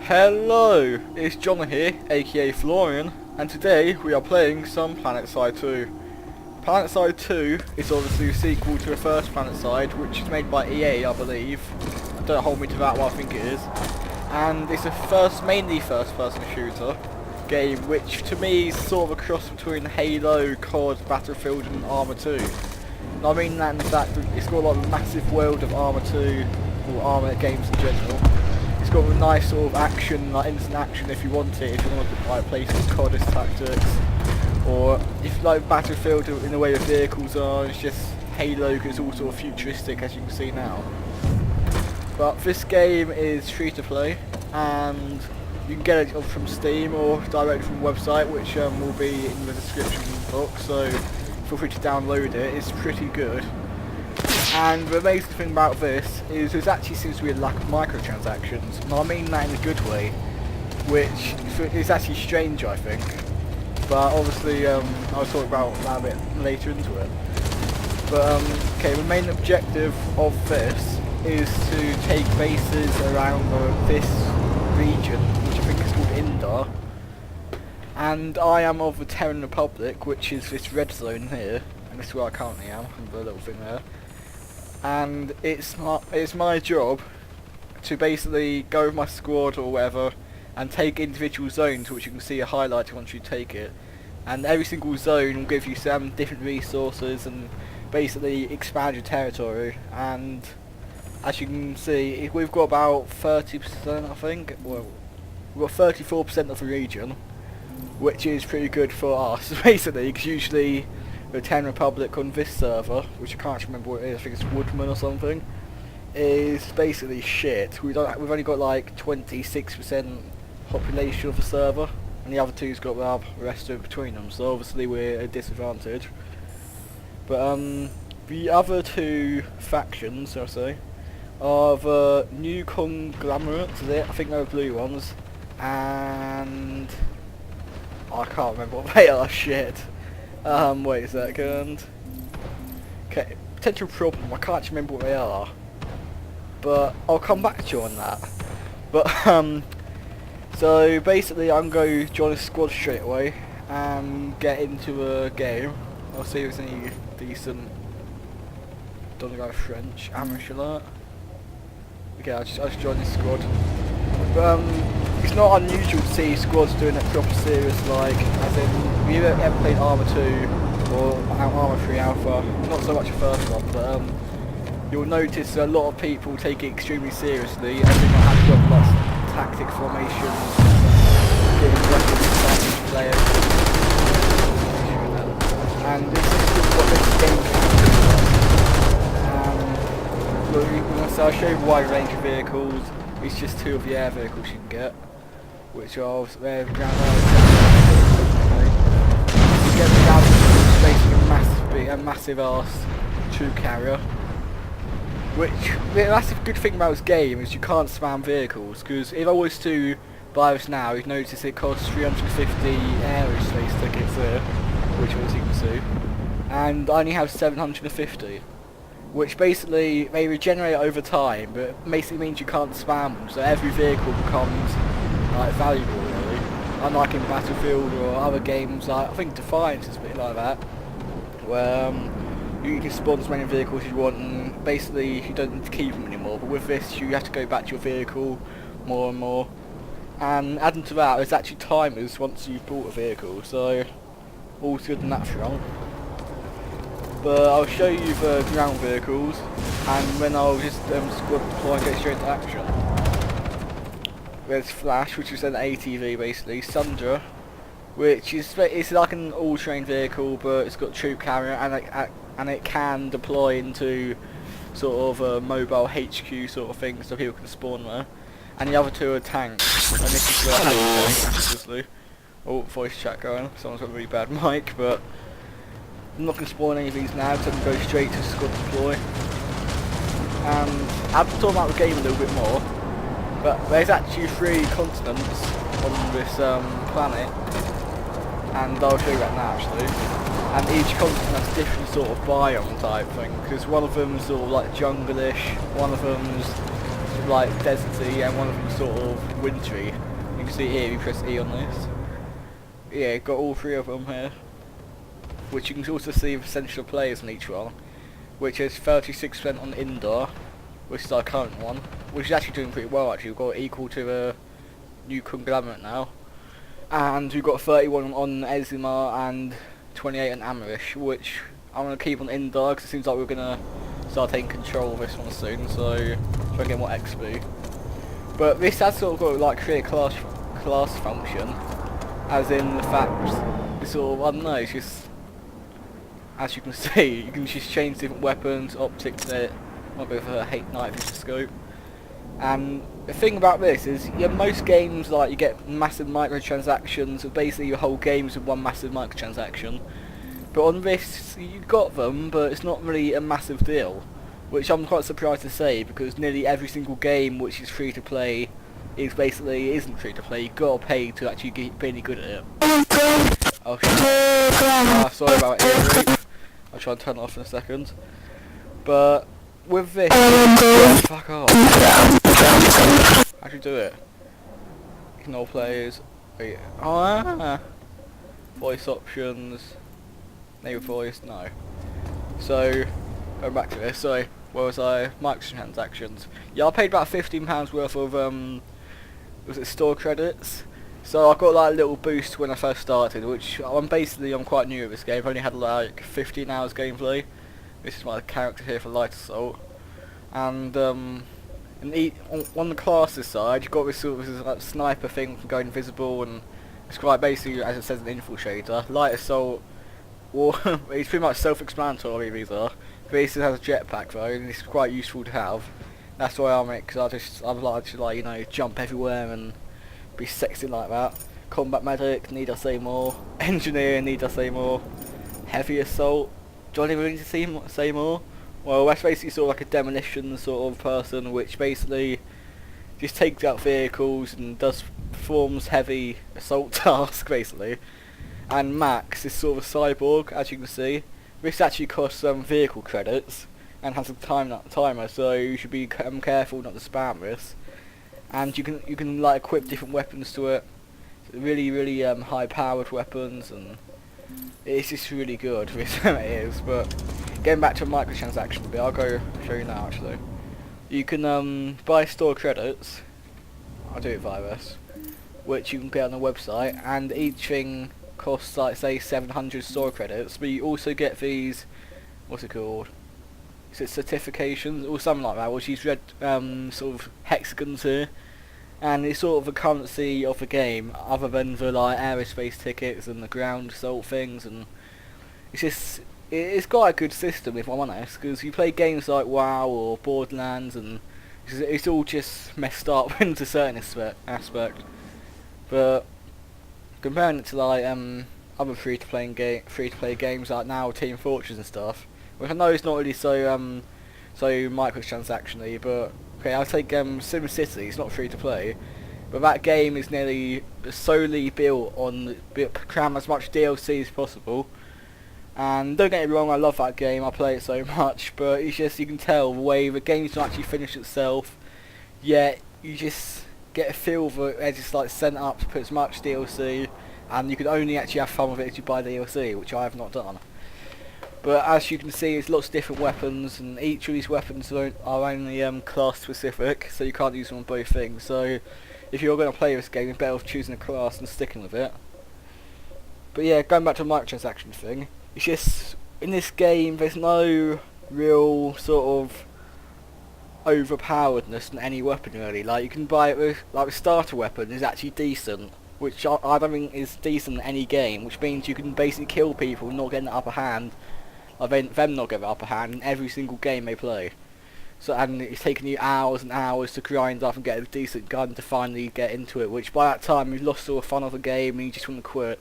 Hello, it's John here, aka Florian, and today we are playing some Planetside 2. Planetside 2 is obviously a sequel to the first Planetside, which is made by EA, I believe. Don't hold me to that, but I think it is. And it's a mainly first-person shooter game, which to me is sort of a cross between Halo, COD, Battlefield, and Arma 2. And I mean that in the fact that it's got a massive world of Arma 2, or Arma games in general. It's got a nice sort of action, like instant action if you want it, if you want to like play some COD as tactics. Or if you like Battlefield in the way the vehicles are, it's just Halo because it's all sort of futuristic as you can see now. But this game is free to play and you can get it from Steam or direct from the website, which will be in the description box, so feel free to download it. It's pretty good. And the amazing thing about this is there actually seems to be a lack of microtransactions, and I mean that in a good way, which is actually strange I think. But obviously I'll talk about that a bit later into it. But okay, the main objective of this is to take bases around this region, which I think is called Indar. And I am of the Terran Republic, which is this red zone here, and this is where I currently am, the little thing there. And it's my job to basically go with my squad or whatever and take individual zones, which you can see a highlight once you take it. And every single zone will give you some different resources and basically expand your territory. And as you can see, we've got about 30%, I think. Well, we've got 34% of the region, which is pretty good for us, basically, because usually the Terran Republic on this server, which I can't remember what it is, I think it's Woodman or something, is basically shit. We've only got like 26% population of the server, and the other two's got the rest of it between them, so obviously we're at a disadvantage. But the other two factions, I'll say, are the new conglomerates, is it? I think they're the blue ones, and I can't remember what they are, shit. Wait a second. Okay, potential problem, I can't remember what they are. But I'll come back to you on that. But, so basically I'm going to join a squad straight away and get into a game. I'll see if there's any decent, don't know, French, amateur alert. Okay, I'll just join this squad. But, it's not unusual to see squads doing it proper serious, like, as in, if you ever played Arma 2 or Arma 3 Alpha, not so much the first one, but you'll notice a lot of people take it extremely seriously, as in have to have lots of tactic formations, getting weapons, players, and this is just what this game can do. So I'll show you a wide range of vehicles. It's just two of the air vehicles you can get, which are there ground you get the Galaxy, basically a massive arse troop carrier. Which the massive good thing about this game is you can't spam vehicles, because if I was to buy this now, you'd notice it costs 350 aerospace tickets there, which as you can see, and I only have 750. Which basically they regenerate over time, but it basically means you can't spam them, so every vehicle becomes like valuable really. Unlike in Battlefield or other games, like I think Defiance is a bit like that, where you can spawn as many vehicles as you want and basically you don't need to keep them anymore. But with this you have to go back to your vehicle more and more. And adding to that, there's actually timers once you've bought a vehicle, so all's good in that front. But I'll show you the ground vehicles, and then I'll just squad deploy and get straight into action. There's Flash, which is an ATV basically, Sundra, which is it's like an all-terrain vehicle, but it's got troop carrier and it can deploy into sort of a mobile HQ sort of thing, so people can spawn there. And the other two are tanks, and this is the tank, obviously. Oh, voice chat going. Someone's got a really bad mic, but I'm not going to spawn any of these now, so I'm going to go straight to squad deploy. And I'll talk about the game a little bit more, but there's actually 3 continents on this planet, and I'll show you that now actually. And each continent has different sort of biome type thing, because one of them's sort of like jungle-ish, one of them's like deserty and one of them sort of wintry. You can see here if you press E on this. Yeah, got all three of them here. Which you can also see the percentage of players in each one. Which is 36% on indoor, which is our current one. Which is actually doing pretty well actually. We've got equal to the new conglomerate now. And we've got 31 on Ezimar and 28 on Amarish, which I'm going to keep on indoor because it seems like we're going to start taking control of this one soon, so try and get more XP. But this has sort of got to like create a class function, as in the fact, it's sort of, I don't know, it's just, as you can see, you can just change different weapons, optics, it might be with a night vision scope. And the thing about this is, most games like you get massive microtransactions, and basically your whole game's with one massive microtransaction. But on this, you got them, but it's not really a massive deal, which I'm quite surprised to say, because nearly every single game which is free to play isn't free to play. You've got to pay to actually be any good at it. Oh shit! Sorry about it. I'll try and turn it off in a second. But with this, fuck off. How do you do it? Ignore players. Wait. Voice options. Native voice, no. So, going back to this, so, where was I? Microtransactions. Yeah, I paid about £15 worth of, was it store credits? So I got like a little boost when I first started, which I'm quite new at this game. I've only had like 15 hours gameplay. This is my character here for Light Assault. And, on the classes side, you've got this sort of like sniper thing that can go invisible, and it's quite basically, as it says, an infiltrator. Light Assault, well, it's pretty much self-explanatory, these are. This has a jetpack though, and it's quite useful to have. That's why I'm it, because I'd like to, like, you know, jump everywhere and be sexy like that. Combat medic, need I say more. Engineer, need I say more. Heavy assault, do I even need to say more? Well, that's basically sort of like a demolition sort of person, which basically just takes out vehicles and performs heavy assault tasks basically. And Max is sort of a cyborg, as you can see. This actually costs vehicle credits and has a timer, so you should be careful not to spam this. And you can like equip different weapons to it, really high powered weapons, and it's just really good. It is. But getting back to a microtransaction bit, I'll go show you now actually. You can buy store credits. I'll do it via this, which you can get on the website, and each thing costs like say 700 store credits, but you also get these, what's it called? Is it certifications or something like that, which is red sort of hexagons here, and it's sort of a currency of the game, other than the like aerospace tickets and the ground assault things, and it's got a good system if I'm honest, because you play games like WoW or Borderlands and it's all just messed up into a certain aspect, but comparing it to like other free-to-play games like now Team Fortress and stuff, which I know it's not really so microtransaction-y, but okay, I'll take SimCity. It's not free-to-play, but that game is nearly solely built on cram as much DLC as possible. And don't get me wrong, I love that game. I play it so much, but it's just you can tell the way the game's not actually finished itself. Yet you just get a feel for it. It's just like sent up to put as much DLC, and you can only actually have fun with it if you buy DLC, which I have not done. But as you can see, there's lots of different weapons, and each of these weapons are only class specific, so you can't use them on both things. So if you're going to play this game, you're better off choosing a class and sticking with it. But yeah, going back to the microtransaction thing, it's just, in this game, there's no real sort of overpoweredness in any weapon really. Like you can buy it with, like the starter weapon is actually decent, which I don't think is decent in any game, which means you can basically kill people and not get an upper hand, or them not get the upper hand in every single game they play. So, and it's taken you hours and hours to grind up and get a decent gun to finally get into it, which by that time you've lost all the fun of the game and you just want to quit.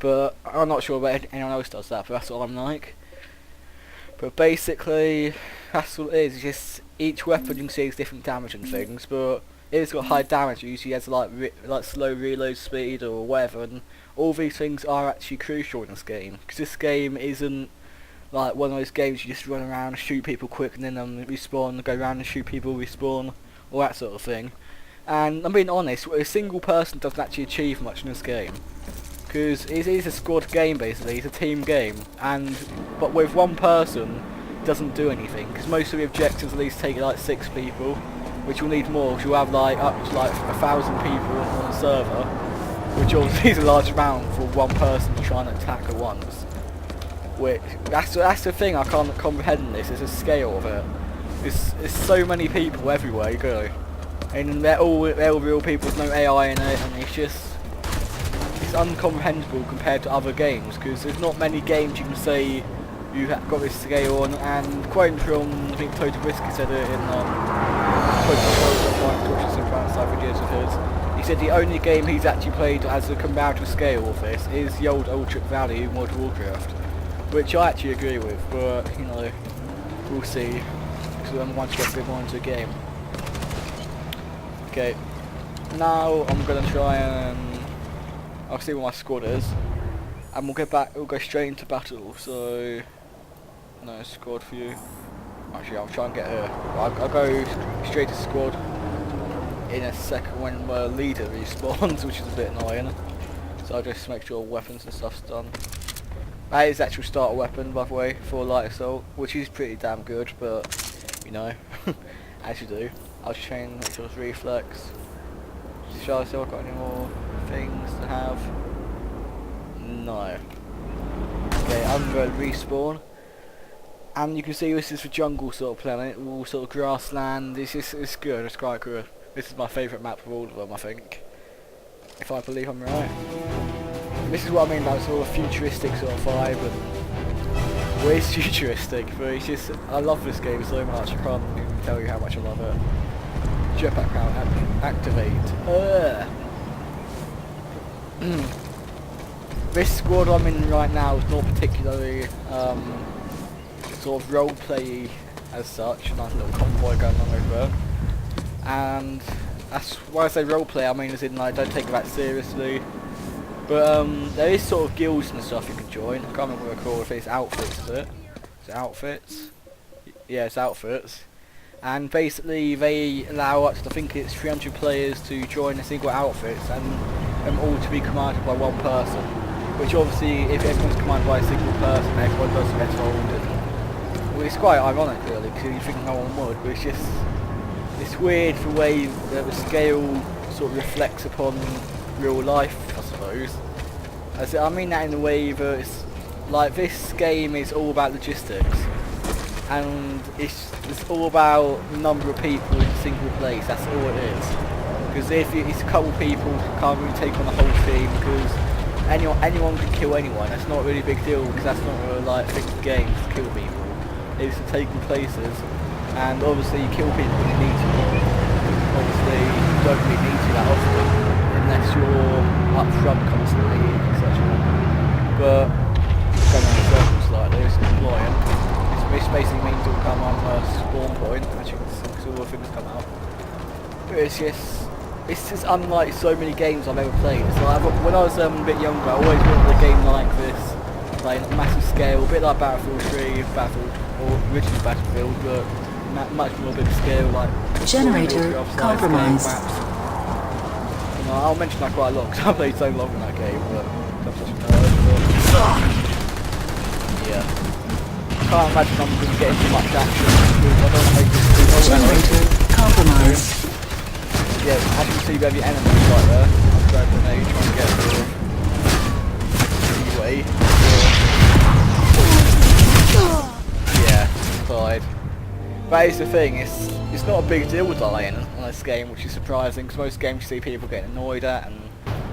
But I'm not sure about anyone else does that, but that's what I'm like. But basically, that's what it is. It's just each weapon you can see has different damage and things, but if it's got high damage, it usually has like slow reload speed or whatever, and all these things are actually crucial in this game, because this game isn't like one of those games you just run around and shoot people quick and then respawn, go around and shoot people, respawn, all that sort of thing. And I'm being honest, a single person doesn't actually achieve much in this game. Because it is a squad game basically, it's a team game, but with one person it doesn't do anything, because most of the objectives at least take like 6 people, which will need more, because you'll have like up to like 1,000 people on the server, which obviously is a large amount for one person trying to attack at once. Which, that's the thing I can't comprehend in this, is the scale of it. There's so many people everywhere you go. And they're all real people, there's no AI in it, and it's uncomprehensible compared to other games, because there's not many games you can say you have got this scale on, and quoting from, I think Total Whiskey said it in Planetside videos of his, he said the only game he's actually played as a comparative scale of this is the old Ultra Valley World of Warcraft, which I actually agree with, but you know, we'll see, because I want to get a bit more into the game. Okay, now I'm gonna try and I'll see what my squad is, and we'll go straight into battle. So, no squad for you. Actually, I'll try and get her. I'll go straight to squad in a second when my leader respawns, which is a bit annoying. So I'll just make sure weapons and stuff's done. That is actual starter weapon, by the way, for light assault, which is pretty damn good, but you know, as you do. I'll just change, make sure it's reflex. Shall I see if I've got any more things to have? No. Okay, I'm going to respawn. And you can see this is a jungle sort of planet, all sort of grassland. It's good, it's quite good. This is my favourite map of all of them, I think. If I believe I'm right. This is what I mean about sort of futuristic sort of vibe. And, well, it's futuristic, but it's just, I love this game so much, I can't even tell you how much I love it. Jetpack round activate. This squad I'm in right now is not particularly sort of roleplay as such. Nice little convoy going on over there. And that's why I say roleplay, I mean as in I don't take it that seriously. But there is sort of guilds and stuff you can join. I can't remember what they're called, if it's outfits, is it? Is it outfits? Yeah, it's outfits. And basically they allow up to, I think it's 300 players to join a single outfit, and all to be commanded by one person. Which obviously, if everyone's commanded by a single person, everyone doesn't get told. And, well, it's quite ironic really, because you think no one would, but it's just, it's weird the way that the scale sort of reflects upon real life, I suppose. I mean that in a way that it's, like, this game is all about logistics. And it's all about the number of people in a single place, that's all it is. Because if it's a couple of people, you can't really take on the whole team, because anyone can kill anyone. That's not really a big deal, because that's not really like a big game to kill people. It's to take them places, and obviously you kill people when you need to. Obviously you don't really need to that often, unless you're up front constantly, etc. But, going on the circle slightly, it's deploying. This basically means it will come on a spawn point, as you can see, because all the things come out. But it's just unlike so many games I've ever played. It's like, when I was a bit younger, I always wanted a game like this, like a massive scale, a bit like Battlefield 3, or original Battlefield, but much more big scale, like generator compromised. You know, I'll mention that quite a lot, because I played so long in that game, but I'm such a nerd. But, yeah. I can't imagine I'm going to get into much action, because I don't want to make this generator compromised. Yeah, as you can see, we have the enemies right there. I'll grab the grenade, try and get through. Anyway. Yeah, died. That is the thing, it's not a big deal dying on this game, which is surprising, because most games you see people getting annoyed at, and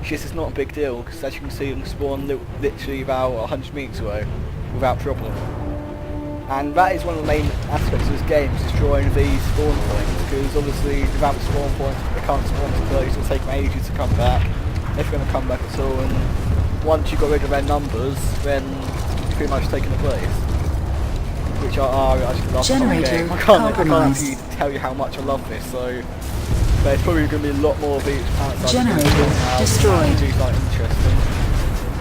it's not a big deal, because as you can see, them spawn literally about 100 meters away, without problem. And that is one of the main aspects of this game, is destroying these spawn points, because obviously without the spawn points they can't spawn to close, it'll take them ages to come back, if they're going to come back at all, and once you've got rid of their numbers, then you've pretty much taken the place. Which I just love the whole game. I can't actually tell you how much I love this, so there's probably going to be a lot more of these Planetside generator destroyed. Do something interesting.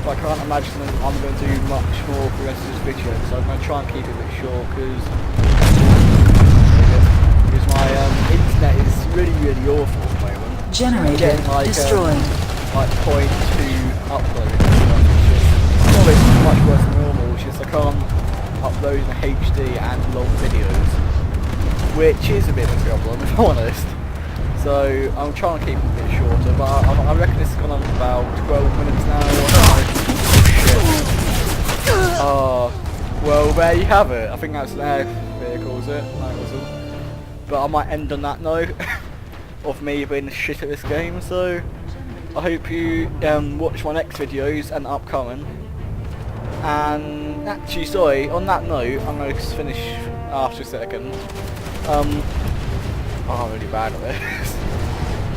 But I can't imagine that I'm going to do much more for the rest of this video, so I'm going to try and keep it a bit short, because my internet is really Generator getting like destroyed. like point to upload. It's not really much worse than normal. It's just I can't upload in HD and long videos, which is a bit of a problem if I'm honest. So I'm trying to keep it a bit shorter, but I reckon this has gone on about 12 minutes now. Well, there you have it. I think that's an air vehicle, is it? No, it wasn't. But I might end on that note of me being shit at this game. So I hope you watch my next videos and upcoming. And actually, sorry, on that note, I'm going to finish after a second. I'm really bad at this.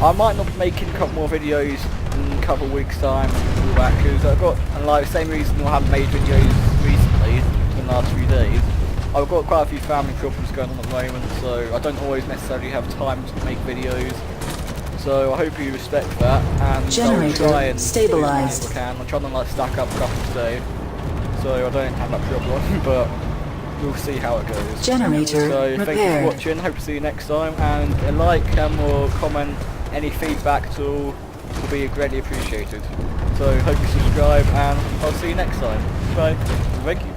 I might not be making a couple more videos in a couple of weeks' time and all that, because I've got, and like the same reason I haven't made videos recently, in the last few days, I've got quite a few family problems going on at the moment, so I don't always necessarily have time to make videos. So I hope you respect that, and Generator I'll try and stabilized. do as I can. I'm trying to like stack up a couple today, so I don't have that problem, but we'll see how it goes. Generator So thank you for repaired. watching, hope to see you next time, and a like or comment, any feedback at all will be greatly appreciated. So hope you subscribe, and I'll see you next time. Bye. Thank you.